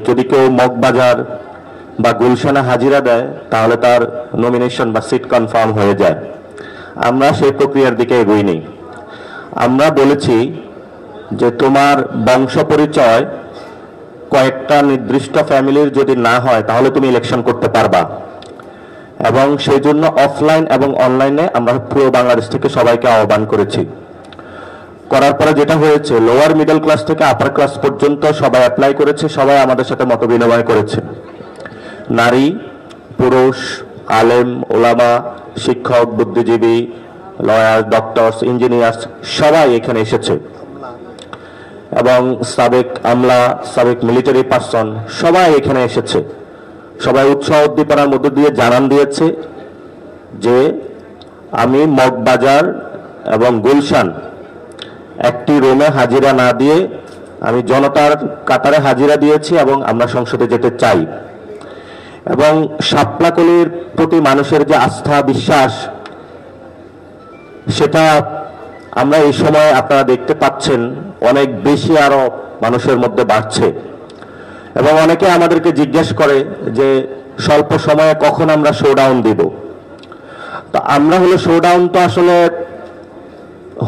যদি কেউ মগবাজার বা গুলশানে হাজিরা দেয় তাহলে তার নমিনেশন বা সিট কনফার্ম হয়ে যায়। আমরা সেই প্রক্রিয়ার দিকে এগোইনি। আমরা বলেছি যে তোমার বংশ পরিচয় কয়েকটা নির্দিষ্ট ফ্যামিলির যদি না হয় তাহলে তুমি ইলেকশন করতে পারবা, এবং সেই জন্য অফলাইন এবং অনলাইনে আমরা পুরো বাংলাদেশ থেকে সবাইকে আহ্বান করেছি। করার পরে যেটা হয়েছে, লোয়ার মিডল ক্লাস থেকে আপার ক্লাস পর্যন্ত সবাই অ্যাপ্লাই করেছে, সবাই আমাদের সাথে মত বিনিময় করেছে। নারী, পুরুষ, আলেম, ওলামা, শিক্ষক, বুদ্ধিজীবী, লয়ার, ডক্টরস, ইঞ্জিনিয়ার্স সবাই এখানে এসেছে, এবং সাবেক আমলা, সাবেক মিলিটারি পার্সন সবাই এখানে এসেছে। সবাই উৎসাহ উদ্দীপনার মধ্য দিয়ে জানান দিয়েছে যে আমি মগবাজার এবং গুলশান একটি রুমে হাজিরা না দিয়ে আমি জনতার কাতারে হাজিরা দিয়েছি এবং আমরা সংসদে যেতে চাই। এবং শাপলাকলির প্রতি মানুষের যে আস্থা, বিশ্বাস, সেটা আমরা এই সময় আপনারা দেখতে পাচ্ছেন অনেক বেশি আরো মানুষের মধ্যে বাড়ছে। এবং অনেকে আমাদেরকে জিজ্ঞেস করে যে স্বল্প সময়ে কখন আমরা শোডাউন দিব। তো আমরা হলো শোডাউন তো আসলে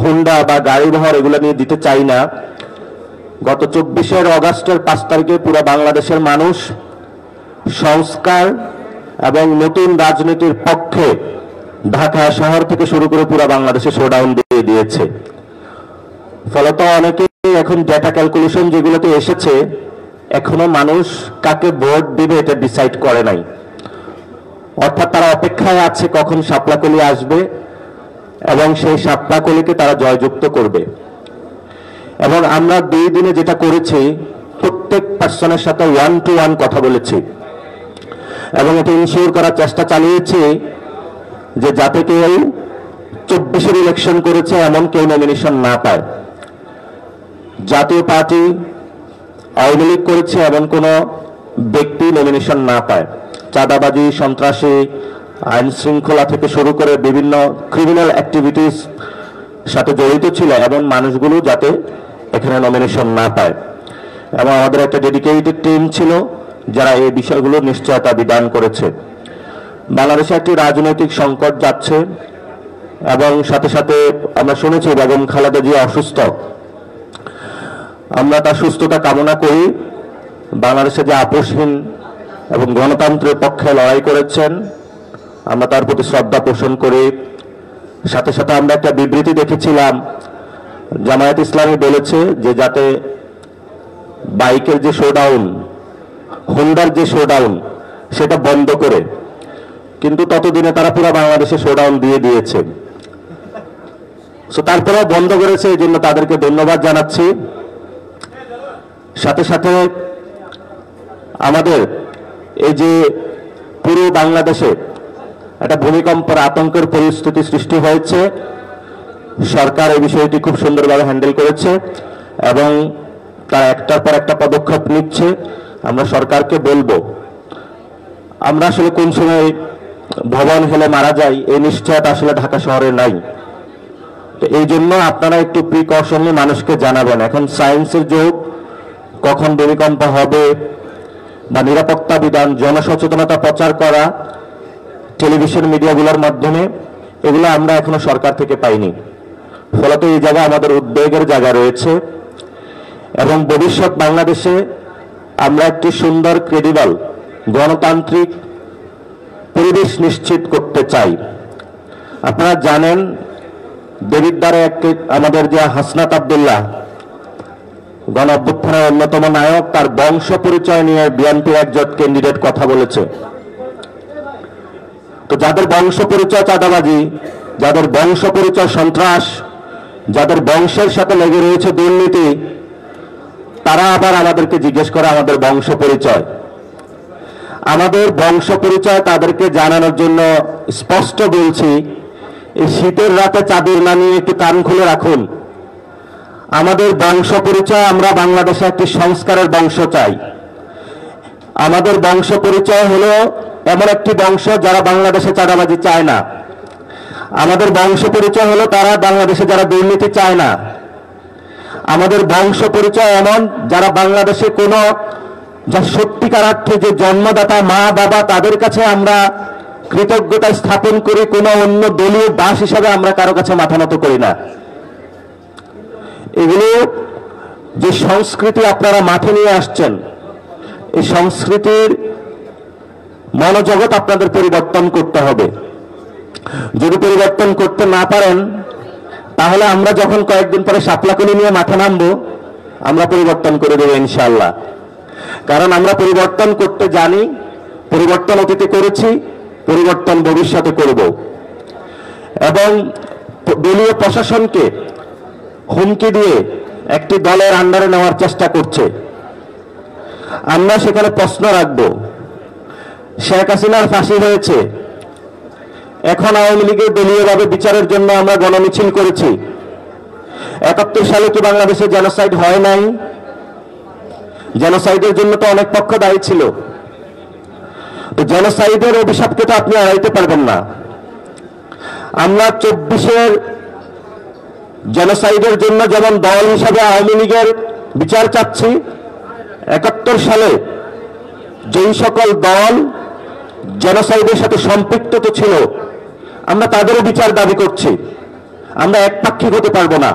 হুন্ডা বা গাড়ি বহর এগুলো নিয়ে দিতে চাই না। গত 24 অগাস্টের 5 তারিখে পুরো বাংলাদেশের মানুষ সংস্কার এবং নতুন রাজনীতির পক্ষে ঢাকা শহর থেকে শুরু করে পুরো বাংলাদেশে শোডাউন দিয়ে দিয়েছে। ফলত অনেকে এখন ডেটা ক্যালকুলেশন যেগুলোতে এসেছে, এখনো মানুষ কাকে ভোট দিবে এটা ডিসাইড করে নাই। অর্থাৎ তারা অপেক্ষায় আছে কখন শাপলাকলি আসবে এবং সেই শাপলাকলিকে তারা জয়যুক্ত করবে। এবং আমরা 2 দিনে যেটা করেছি, প্রত্যেক পার্সনের সাথে 1-to-1 কথা বলেছি এবং এটা ইনশিওর করার চেষ্টা চালিয়েছি যে যাতে কেউ 24 ইলেকশন করেছে এমন কেউ নমিনেশন না পায়। জাতীয় পার্টি, আওয়ামী লীগ করেছে এমন কোন ব্যক্তি নমিনেশন না পায়। চাঁদাবাজি, সন্ত্রাসী, আইন শৃঙ্খলা থেকে শুরু করে বিভিন্ন ক্রিমিনাল অ্যাক্টিভিটিস সাথে জড়িত ছিল এমন মানুষগুলো যাতে এখানে নমিনেশন না পায়। এবং আমাদের একটা ডেডিকেটেড টিম ছিল যারা এই বিষয়গুলো নিশ্চয়তা বিধান করেছে। বাংলাদেশে একটি রাজনৈতিক সংকট যাচ্ছে এবং সাথে সাথে আমরা শুনেছি বেগম খালেদা জিয়া অসুস্থ। আমরা তার সুস্থতা কামনা করি। বাংলাদেশে যে আপোষহীন এবং গণতন্ত্রের পক্ষে লড়াই করেছেন, আমরা তার প্রতি শ্রদ্ধা পোষণ করি। সাথে সাথে আমরা একটা বিবৃতি দেখেছিলাম, জামায়াত ইসলামী বলেছে যে যাতে বাইকের যে শোডাউন, হুন্ডার যে শোডাউন সেটা বন্ধ করে, কিন্তু ততদিনে তারা পুরো বাংলাদেশে শোডাউন দিয়ে দিয়েছে। তারপরেও বন্ধ করেছে, এই জন্য তাদেরকে ধন্যবাদ জানাচ্ছি। সাথে সাথে আমাদের এই যে পুরো বাংলাদেশে একটা ভূমিকম্পের আতঙ্কের পরিস্থিতি সৃষ্টি হয়েছে, সরকার এই বিষয়টি খুব সুন্দরভাবে হ্যান্ডেল করেছে এবং তারা একটার পর একটা পদক্ষেপ নিচ্ছে। আমরা সরকারকে বলবো, আমরা আসলে কোন সময় ভবন হেলে মারা যাই এই নিশ্চয়তা আসলে ঢাকা শহরে নাই। তো এই জন্য আপনারা একটু প্রিকশন নিয়ে মানুষকে জানাবেন। এখন সায়েন্সের যুগ, কখন ভূমিকম্প হবে বা নিরাপত্তা বিধান, জনসচেতনতা প্রচার করা টেলিভিশন মিডিয়াগুলোর মাধ্যমে, এগুলো আমরা এখনো সরকার থেকে পাইনি। ফলত এই জায়গায় আমাদের উদ্বেগের জায়গা রয়েছে এবং ভবিষ্যৎ বাংলাদেশে আমরা একটি সুন্দর, ক্রেডিবল, গণতান্ত্রিক পরিবেশ নিশ্চিত করতে চাই। আপনারা জানেন দেবিদ্বারে একটি আমাদের যে হাসনাত আব্দুল্লাহ গণ অভ্যুত্থানের অন্যতম নায়ক, তার বংশ পরিচয় নিয়ে বিএনপির একজন ক্যান্ডিডেট কথা বলেছে। তো যাদের বংশ পরিচয় চাঁদাবাজি, যাদের বংশ পরিচয় সন্ত্রাস, যাদের বংশের সাথে লেগে রয়েছে দুর্নীতি, তারা আবার আমাদেরকে জিজ্ঞেস করে আমাদের বংশ পরিচয়। আমাদের বংশ পরিচয় তাদেরকে জানানোর জন্য স্পষ্ট বলছি, এই শীতের রাতে চাদর না নিয়ে একটু কান খুলে রাখুন। আমাদের বংশ পরিচয়, আমরা বাংলাদেশে একটি সংস্কারের বংশ চাই। আমাদের বংশ পরিচয় হলো এমন একটি বংশ যারা বাংলাদেশে চাঁদাবাজি চায় না। আমাদের বংশ পরিচয় হলো তারা বাংলাদেশে যারা দুর্নীতি চায় না। আমাদের বংশ পরিচয় এমন যারা বাংলাদেশে কোনো যা সত্যিকার অর্থে যে জন্মদাতা মা বাবা তাদের কাছে আমরা কৃতজ্ঞতা স্থাপন করি, কোনো অন্য দলীয় দাস হিসাবে আমরা কারো কাছে মাথা নত করি না। এগুলো যে সংস্কৃতি আপনারা মাঠে নিয়ে আসছেন, এই সংস্কৃতির মনোজগৎ আপনাদের পরিবর্তন করতে হবে। যদি পরিবর্তন করতে না পারেন, তাহলে আমরা যখন কয়েকদিন পরে শাপলাকলি নিয়ে মাঠে নামবো, আমরা পরিবর্তন করে দেবো ইনশাআল্লাহ। কারণ আমরা পরিবর্তন করতে জানি, পরিবর্তন অতীতে করেছি, পরিবর্তন ভবিষ্যতে করব। এবং দলীয় প্রশাসনকে হুমকি দিয়ে একটি দলের আন্ডারে নেওয়ার চেষ্টা করছে। আমরা সেখানে প্রশ্ন রাখব, শেখ হাসিনার ফাঁসি হয়েছে, এখন আওয়ামী লীগের দলীয়ভাবে বিচারের জন্য আমরা গণমিছিল করেছি। ৭১ সালে কি বাংলাদেশে জেনোসাইড হয় নাই? জেনোসাইডের জন্য তো অনেক পক্ষ দায়ী ছিল। তো জেনোসাইডের অভিশাপকে তো আপনি এড়াইতে পারবেন না। আমরা ২৪-এর জেনোসাইডের জন্য যেমন দল হিসাবে আওয়ামী লীগের বিচার চাচ্ছি, ৭১ সালে যেই সকল দল জেনোসাইডের সাথে সম্পৃক্ত তো ছিল, আমরা তাদেরও বিচার দাবি করছি। আমরা একপাক্ষিক হতে পারবো না।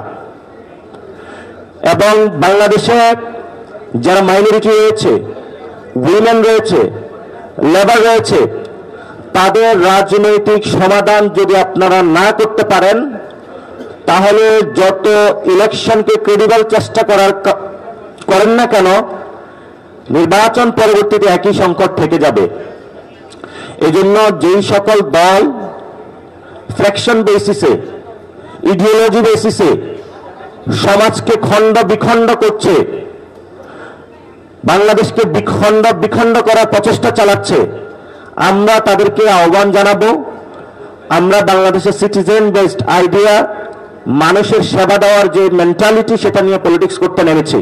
এবং বাংলাদেশে যারা মাইনরিটি রয়েছে, উইমেন রয়েছে, লেবার রয়েছে, তাদের রাজনৈতিক সমাধান যদি আপনারা না করতে পারেন, তাহলে যত ইলেকশনকে ক্রেডিবল চেষ্টা করেন না কেন, নির্বাচন পরবর্তীতে একই সংকট থেকে যাবে। এজন্য যেই সকল দল ফ্র্যাকশন বেসিসে, ইডিওলজি বেসিসে সমাজকে খণ্ড বিখণ্ড করছে, বাংলাদেশকে বিখণ্ড করার প্রচেষ্টা চালাচ্ছে, আমরা তাদেরকে আহ্বান জানাবো। আমরা বাংলাদেশের সিটিজেন বেসড আইডিয়া, মানুষের সেবা দেওয়ার যে মেন্টালিটি, সেটা নিয়ে পলিটিক্স করতে নেমেছি।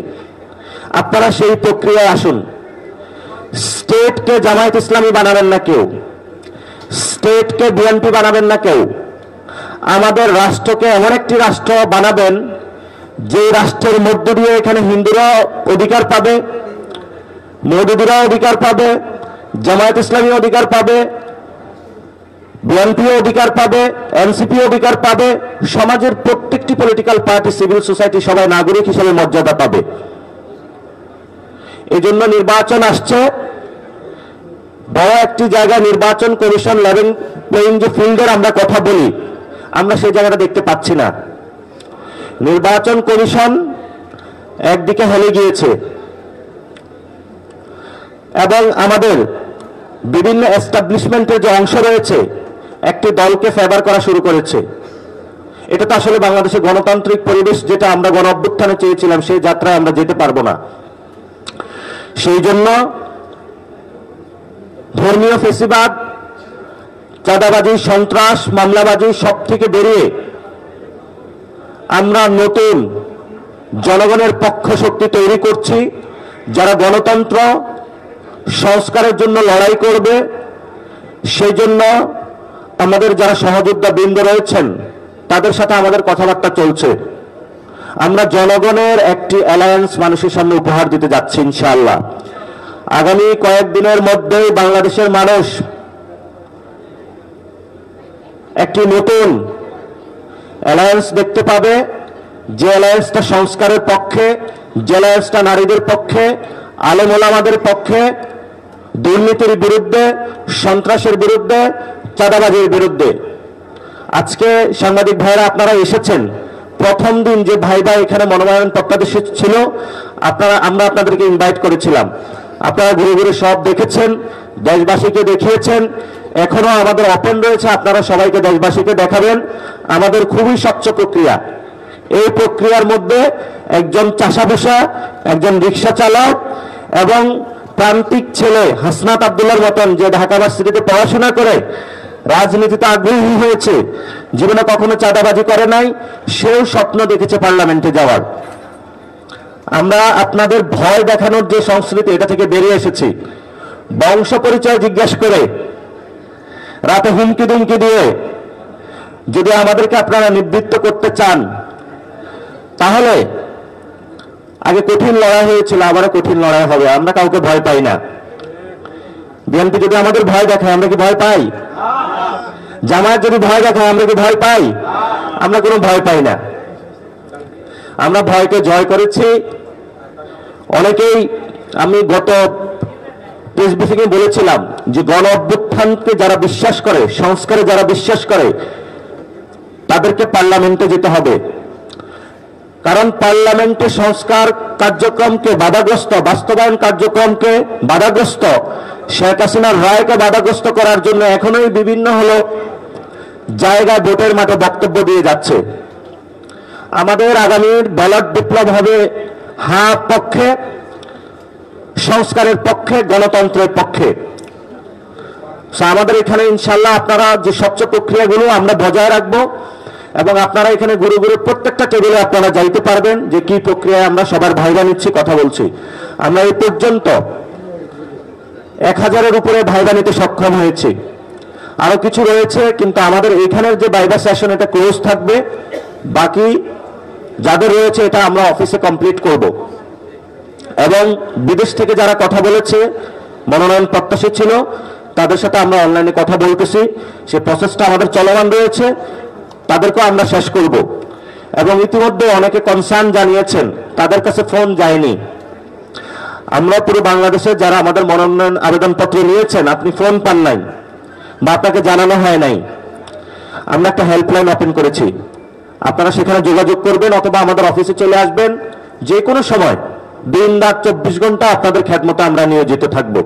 আপনারা সেই প্রক্রিয়ায় আসুন। স্টেটকে জামায়াত ইসলামী বানাবেন না কেউ, স্টেটকে বিএনপি বানাবেন না কেউ। আমাদের রাষ্ট্রকে এমন একটি রাষ্ট্র বানাবেন যে রাষ্ট্রের মধ্য দিয়ে এখানে হিন্দুরা অধিকার পাবে, মৌদুদিরা অধিকার পাবে, জামায়াত ইসলামী অধিকার পাবে, বিএনপিও অধিকার পাবে, এনসিপি অধিকার পাবে, সমাজের প্রত্যেকটি পলিটিক্যাল পার্টি, সিভিল সোসাইটি সবাই নাগরিক হিসেবে মর্যাদা পাবে। এই জন্য নির্বাচন আসছে, বড় একটি জায়গা নির্বাচন কমিশন লেভেল প্লেইং যে ফিল্ডের আমরা কথা বলি, আমরা সেই জায়গাটা দেখতে পাচ্ছি না। নির্বাচন কমিশন একদিকে হেলে গিয়েছে এবং আমাদের বিভিন্ন এস্টাবলিশমেন্টের যে অংশ রয়েছে একটি দলকে ফেভার করা শুরু করেছে। এটা তো আসলে বাংলাদেশের গণতান্ত্রিক পরিবেশ যেটা আমরা গণ অভ্যুত্থানে চেয়েছিলাম, সেই যাত্রায় আমরা যেতে পারবো না। সেই জন্য ধর্মীয় ফেসিবাদ, চাঁদাবাজি, সন্ত্রাস, মামলাবাজি সব থেকে বেরিয়ে আমরা নতুন জনগণের পক্ষ শক্তি তৈরি করছি, যারা গণতন্ত্র সংস্কারের জন্য লড়াই করবে। সেই জন্য আমাদের যারা সহযোদ্ধা বৃন্দ রয়েছেন, তাদের সাথে আমাদের কথাবার্তা চলছে। আমরা জনগণের একটি অ্যালায়েন্স মানুষের সামনে উপহার দিতে যাচ্ছি ইনশাআল্লাহ। আগামী কয়েকদিনের মধ্যেই বাংলাদেশের মানুষ একটি নতুন অ্যালায়েন্স দেখতে পাবে, যে অ্যালায়েন্সটা সংস্কারের পক্ষে, যে অ্যালায়েন্সটা নারীদের পক্ষে, আলেম ওলামাদের পক্ষে, দুর্নীতির বিরুদ্ধে, সন্ত্রাসের বিরুদ্ধে, চাঁদাবাজির বিরুদ্ধে। আজকে সাংবাদিক ভাইরা আপনারা এসেছেন, প্রথম দিন যে ভাইরা এখানে মনোনয়ন প্রত্যাদেশ ছিল, আমরা আপনাদেরকে ইনভাইট করেছিলাম। আপনারা ঘুরে ঘুরে সব দেখেছেন, দেশবাসীকে দেখিয়েছেন। এখনো আমাদের ওপেন রয়েছে, আপনারা সবাইকে দেশবাসীকে দেখাবেন। আমাদের খুবই স্বচ্ছ প্রক্রিয়া। এই প্রক্রিয়ার মধ্যে একজন চাষাভুষা, একজন রিক্সা চালক এবং প্রান্তিক ছেলে হাসনাত আব্দুল্লাহর মতন, যে ঢাকা ভার্সিটিতে পড়াশোনা করে রাজনীতিতে আগ্রহী হয়েছে, জীবনে কখনো চাঁদাবাজি করে নাই, সেও স্বপ্ন দেখেছে পার্লামেন্টে যাওয়ার। আমরা আপনাদের ভয় দেখানোর যে সংস্কৃতি, এটা থেকে বেরিয়ে এসেছি। বংশ পরিচয় জিজ্ঞেস করে, রাতে হুমকি দুমকি দিয়ে যদি আমাদেরকে আপনারা নিবৃত্ত করতে চান, তাহলে আগে কঠিন লড়াই হয়েছিল, আবারও কঠিন লড়াই হবে। আমরা কাউকে ভয় পাই না। বিএনপি যদি আমাদের ভয় দেখায়, আমরা কি ভয় পাই? জামায়াত যদি ভয় দেখায়, আমরা কি ভয় পাই? আমরা কোনো ভয় পাই না। আমরা ভয়কে জয় করেছি। অনেকেই, আমি গত প্রেস ব্রিফিংয়ে বলেছিলাম যে গণ অভ্যুত্থানকে যারা বিশ্বাস করে, সংস্কারে যারা বিশ্বাস করে, তাদেরকে পার্লামেন্টে যেতে হবে। কারণ পার্লামেন্টে সংস্কার কার্যক্রমকে বাধাগ্রস্ত, বাস্তবায়ন কার্যক্রমকে বাধাগ্রস্ত, শেখ হাসিনার রায়কে বাধাগ্রস্ত করার জন্য এখনোই বিভিন্ন জায়গায় ভোটের মাঠে বক্তব্য দিয়ে যাচ্ছে। আমাদের আগামীর ব্যালট বিপ্লব হবে হ্যাঁ পক্ষে, সংস্কারের পক্ষে, গণতন্ত্রের পক্ষে। আমাদের এখানে ইনশাল্লাহ আপনারা যে স্বচ্ছ প্রক্রিয়াগুলো আমরা বজায় রাখবো, এবং আপনারা এখানে ঘুরে ঘুরে প্রত্যেকটা টেবিলে আপনারা যাইতে পারবেন যে কি প্রক্রিয়ায় আমরা সবার ভাইবা নিচ্ছি, কথা বলছি। আমরা এই পর্যন্ত 1000-এর উপরে ভাইবা নিতে সক্ষম হয়েছি। আরো কিছু রয়েছে, কিন্তু আমাদের এখানের যে ভাইবা সেশন এটা ক্লোজ থাকবে। বাকি যাদের রয়েছে এটা আমরা অফিসে কমপ্লিট করব। এবং বিদেশ থেকে যারা কথা বলেছে, মনোনয়ন প্রত্যাশী ছিল, তাদের সাথে আমরা অনলাইনে কথা বলতেছি। সে প্রসেসটা আমাদের চলমান রয়েছে, তাদেরকেও আমরা শেষ করব। এবং ইতিমধ্যে অনেকে কনসার্ন জানিয়েছেন, তাদের কাছে ফোন যায়নি। আমরা পুরো বাংলাদেশে যারা আমাদের মনোনয়ন আবেদনপত্র নিয়েছেন, আপনি ফোন পান নাই বা আপনাকে জানানো হয় নাই, আমরা একটা হেল্পলাইন ওপেন করেছি। আপনারা সেখানে যোগাযোগ করবেন অথবা আমাদের অফিসে চলে আসবেন। যে কোনো সময়, দিন রাত 24 ঘন্টা আপনাদের খেদমতে আমরা নিয়োজিত থাকবো।